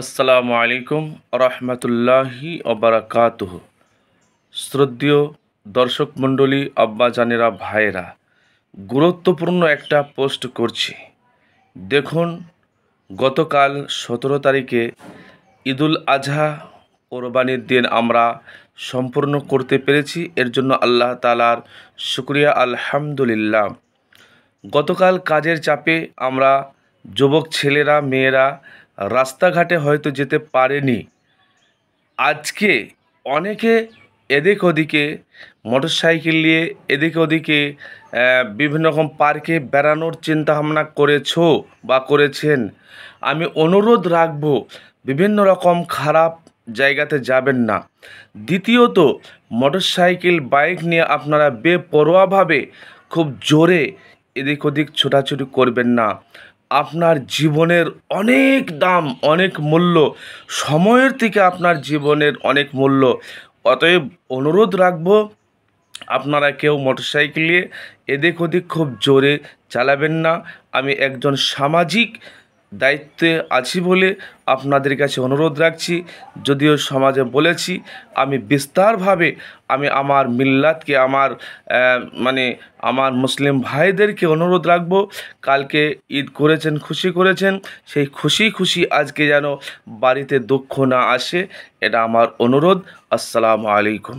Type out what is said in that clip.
আসসালামু আলাইকুম রহমতুল্লাহি ওবারাকাতুহ। শ্রদ্ধেয় দর্শক মণ্ডলী, আব্বাজানেরা, ভাইয়েরা, গুরুত্বপূর্ণ একটা পোস্ট করছি। দেখুন, গতকাল 17 তারিখে ঈদুল আজহা কোরবানির দিন আমরা সম্পূর্ণ করতে পেরেছি। এর জন্য আল্লাহ তাআলার শুকরিয়া, আলহামদুলিল্লাহ। গতকাল কাজের চাপে আমরা যুবক ছেলেরা মেয়েরা রাস্তাঘাটে হয়তো যেতে পারেনি। আজকে অনেকে এদিক ওদিকে মোটরসাইকেল নিয়ে এদিক ওদিকে বিভিন্ন রকম পার্কে বেড়ানোর চিন্তাভাবনা করেছো বা করেছেন। আমি অনুরোধ রাখবো, বিভিন্ন রকম খারাপ জায়গাতে যাবেন না। দ্বিতীয়ত, মোটরসাইকেল বাইক নিয়ে আপনারা বেপরোয়াভাবে খুব জোরে এদিক ওদিক ছোটাছুটি করবেন না। আপনার জীবনের অনেক দাম, অনেক মূল্য, সময়ের থেকে আপনার জীবনের অনেক মূল্য। অতএব অনুরোধ রাখবো, আপনারা কেউ মোটরসাইকেল নিয়ে এদিক ওদিক খুব জোরে চালাবেন না। আমি একজন সামাজিক দায়িত্বে আছি বলে আপনাদের কাছে অনুরোধ রাখছি। যদিও সমাজে বলেছি, আমি বিস্তারভাবে আমি আমার মিল্লাতকে, আমার মুসলিম ভাইদেরকে অনুরোধ রাখবো, কালকে ঈদ করেছেন, খুশি করেছেন, সেই খুশি খুশি আজকে যেন বাড়িতে দুঃখ না আসে, এটা আমার অনুরোধ। আসসালামু আলাইকুম।